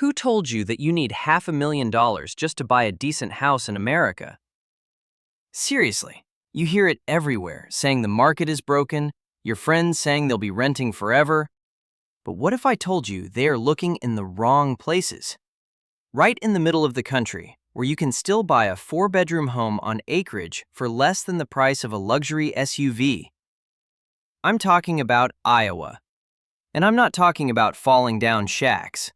Who told you that you need $500,000 just to buy a decent house in America? Seriously, you hear it everywhere, saying the market is broken, your friends saying they'll be renting forever. But what if I told you they are looking in the wrong places? Right in the middle of the country, where you can still buy a 4-bedroom home on Acreage for less than the price of a luxury SUV. I'm talking about Iowa. And I'm not talking about falling down shacks.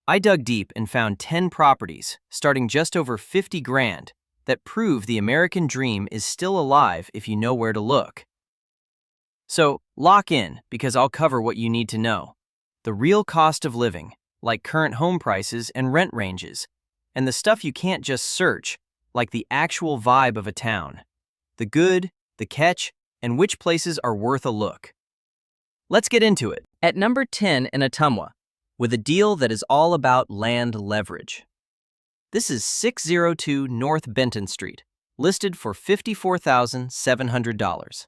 I dug deep and found 10 properties, starting just over 50 grand, that prove the American dream is still alive if you know where to look. So, lock in, because I'll cover what you need to know. The real cost of living, like current home prices and rent ranges, and the stuff you can't just search, like the actual vibe of a town. The good, the catch, and which places are worth a look. Let's get into it. At number 10 in Ottumwa, with a deal that is all about land leverage. This is 602 North Benton Street, listed for $54,700.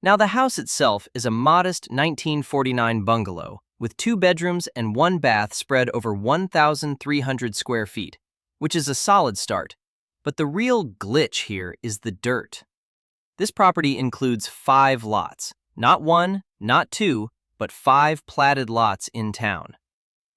Now, the house itself is a modest 1949 bungalow with 2 bedrooms and 1 bath spread over 1,300 square feet, which is a solid start. But the real glitch here is the dirt. This property includes 5 lots, not 1, not 2, but 5 platted lots in town.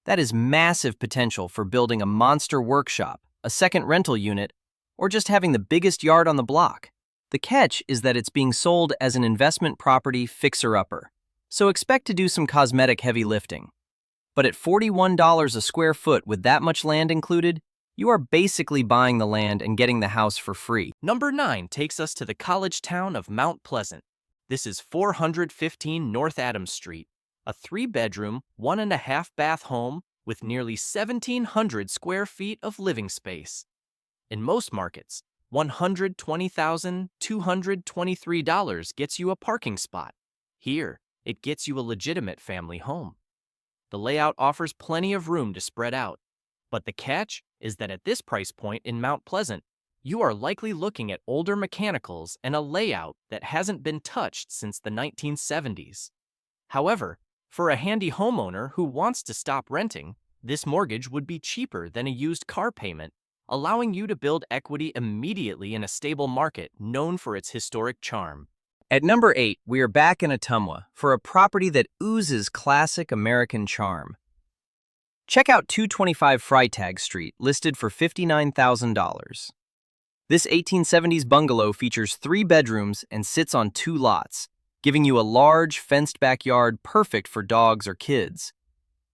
That is massive potential for building a monster workshop, a second rental unit, or just having the biggest yard on the block. The catch is that it's being sold as an investment property fixer-upper, so expect to do some cosmetic heavy lifting. But at $41 a square foot with that much land included, you are basically buying the land and getting the house for free. Number 9 takes us to the college town of Mount Pleasant. This is 415 North Adams Street, a 3-bedroom, 1.5-bath home with nearly 1,700 square feet of living space. In most markets, $120,223 gets you a parking spot. Here, it gets you a legitimate family home. The layout offers plenty of room to spread out, but the catch is that at this price point in Mount Pleasant, you are likely looking at older mechanicals and a layout that hasn't been touched since the 1970s. However, for a handy homeowner who wants to stop renting, this mortgage would be cheaper than a used car payment, allowing you to build equity immediately in a stable market known for its historic charm. At number 8, we are back in Ottumwa for a property that oozes classic American charm. Check out 225 Freitag Street, listed for $59,000. This 1870s bungalow features 3 bedrooms and sits on 2 lots, giving you a large, fenced backyard perfect for dogs or kids.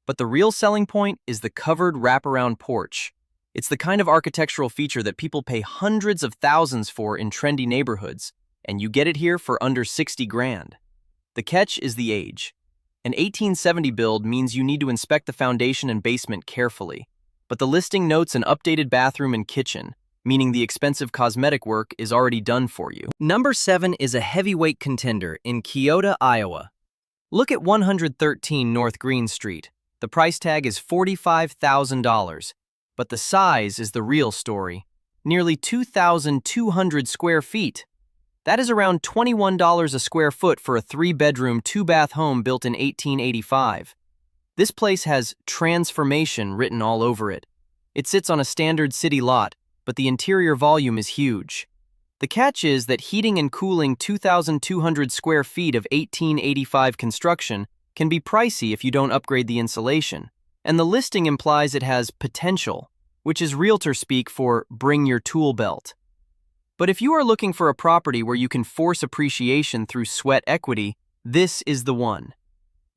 But the real selling point is the covered wraparound porch. It's the kind of architectural feature that people pay hundreds of thousands for in trendy neighborhoods, and you get it here for under 60 grand. The catch is the age. An 1870 build means you need to inspect the foundation and basement carefully, but the listing notes an updated bathroom and kitchen, meaning the expensive cosmetic work is already done for you. Number 7 is a heavyweight contender in Keota, Iowa. Look at 113 North Green Street. The price tag is $45,000, but the size is the real story. Nearly 2,200 square feet. That is around $21 a square foot for a 3-bedroom, 2-bath home built in 1885. This place has transformation written all over it. It sits on a standard city lot, but the interior volume is huge. The catch is that heating and cooling 2,200 square feet of 1885 construction can be pricey if you don't upgrade the insulation, and the listing implies it has potential, which is realtor speak for bring your tool belt. But if you are looking for a property where you can force appreciation through sweat equity, this is the one.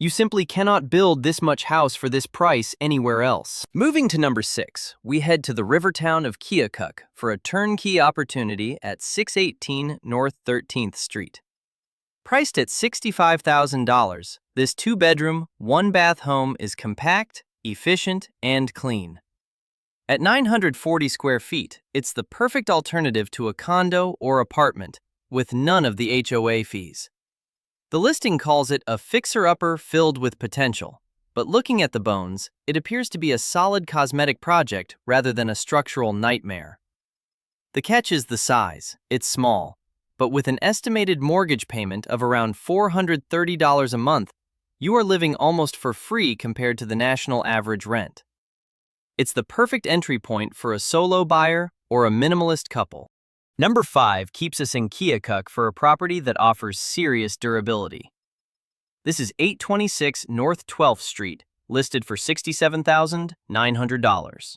You simply cannot build this much house for this price anywhere else. Moving to number 6, we head to the river town of Keokuk for a turnkey opportunity at 618 North 13th Street. Priced at $65,000, this 2-bedroom, 1-bath home is compact, efficient, and clean. At 940 square feet, it's the perfect alternative to a condo or apartment, with none of the HOA fees. The listing calls it a fixer-upper filled with potential, but looking at the bones, it appears to be a solid cosmetic project rather than a structural nightmare. The catch is the size. It's small, but with an estimated mortgage payment of around $430 a month, you are living almost for free compared to the national average rent. It's the perfect entry point for a solo buyer or a minimalist couple. Number 5 keeps us in Keokuk for a property that offers serious durability. This is 826 North 12th Street, listed for $67,900.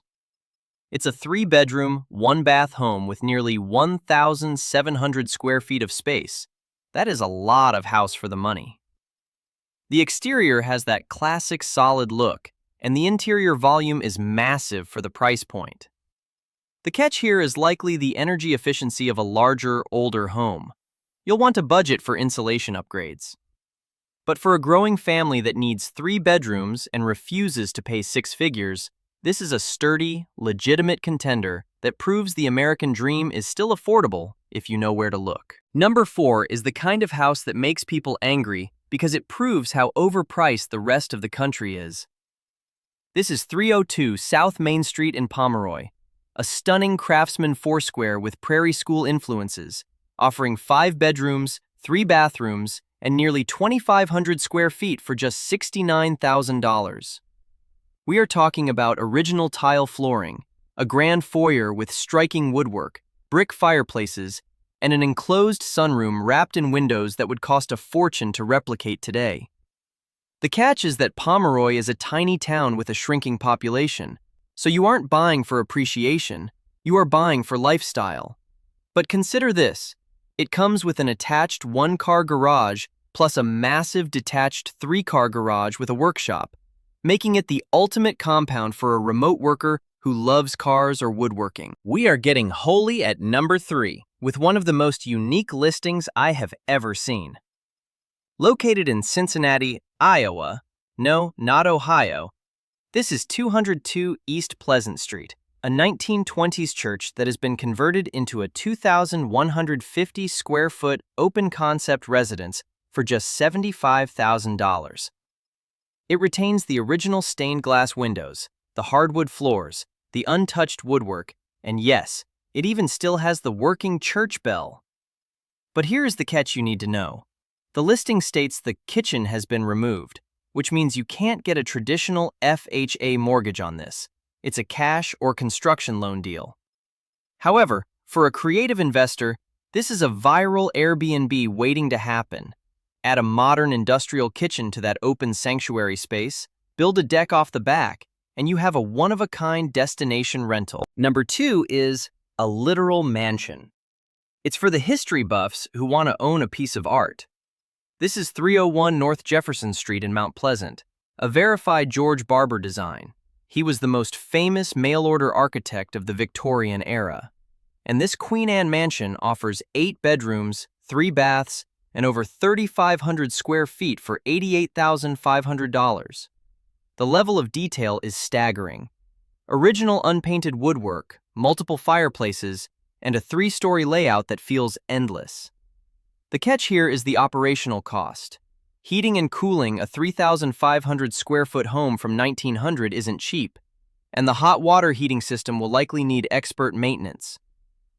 It's a 3-bedroom, 1-bath home with nearly 1,700 square feet of space. That is a lot of house for the money. The exterior has that classic solid look, and the interior volume is massive for the price point. The catch here is likely the energy efficiency of a larger, older home. You'll want to budget for insulation upgrades. But for a growing family that needs 3 bedrooms and refuses to pay 6 figures, this is a sturdy, legitimate contender that proves the American dream is still affordable if you know where to look. Number 4 is the kind of house that makes people angry because it proves how overpriced the rest of the country is. This is 302 South Main Street in Pomeroy, a stunning craftsman foursquare with Prairie school influences, offering 5 bedrooms, 3 bathrooms, and nearly 2,500 square feet for just $69,000. We are talking about original tile flooring, a grand foyer with striking woodwork, brick fireplaces, and an enclosed sunroom wrapped in windows that would cost a fortune to replicate today. The catch is that Pomeroy is a tiny town with a shrinking population, so you aren't buying for appreciation, you are buying for lifestyle. But consider this, it comes with an attached 1-car garage plus a massive detached 3-car garage with a workshop, making it the ultimate compound for a remote worker who loves cars or woodworking. We are getting wholly at number 3 with one of the most unique listings I have ever seen. Located in Cincinnati, Iowa, no, not Ohio, this is 202 East Pleasant Street, a 1920s church that has been converted into a 2,150 square foot open concept residence for just $75,000. It retains the original stained glass windows, the hardwood floors, the untouched woodwork, and yes, it even still has the working church bell. But here is the catch you need to know. The listing states the kitchen has been removed, which means you can't get a traditional FHA mortgage on this. It's a cash or construction loan deal. However, for a creative investor, this is a viral Airbnb waiting to happen. Add a modern industrial kitchen to that open sanctuary space, build a deck off the back, and you have a one-of-a-kind destination rental. Number 2 is a literal mansion. It's for the history buffs who want to own a piece of art. This is 301 North Jefferson Street in Mount Pleasant, a verified George Barber design. He was the most famous mail-order architect of the Victorian era. And this Queen Anne mansion offers 8 bedrooms, 3 baths, and over 3,500 square feet for $88,500. The level of detail is staggering. Original unpainted woodwork, multiple fireplaces, and a 3-story layout that feels endless. The catch here is the operational cost. Heating and cooling a 3,500 square foot home from 1900 isn't cheap, and the hot water heating system will likely need expert maintenance.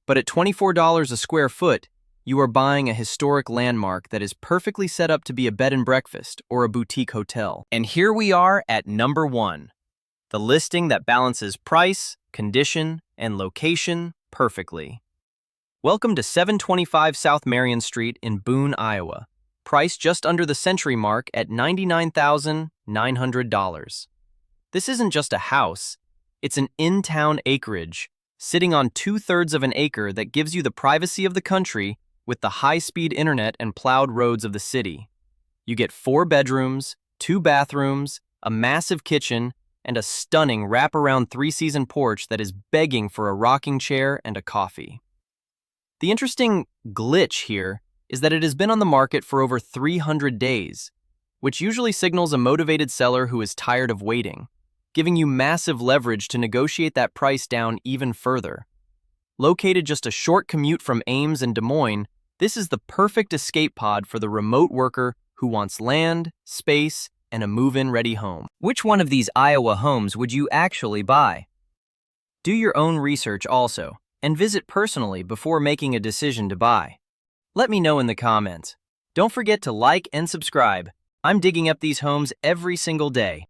But at $24 a square foot, you are buying a historic landmark that is perfectly set up to be a bed and breakfast or a boutique hotel. And here we are at number 1, the listing that balances price, condition, and location perfectly. Welcome to 725 South Marion Street in Boone, Iowa, priced just under the century mark at $99,900. This isn't just a house, it's an in-town acreage, sitting on 2/3 of an acre that gives you the privacy of the country with the high-speed internet and plowed roads of the city. You get 4 bedrooms, 2 bathrooms, a massive kitchen, and a stunning wraparound 3-season porch that is begging for a rocking chair and a coffee. The interesting glitch here is that it has been on the market for over 300 days, which usually signals a motivated seller who is tired of waiting, giving you massive leverage to negotiate that price down even further. Located just a short commute from Ames and Des Moines, this is the perfect escape pod for the remote worker who wants land, space, and a move-in ready home. Which one of these Iowa homes would you actually buy? Do your own research also, and visit personally before making a decision to buy. Let me know in the comments. Don't forget to like and subscribe. I'm digging up these homes every single day.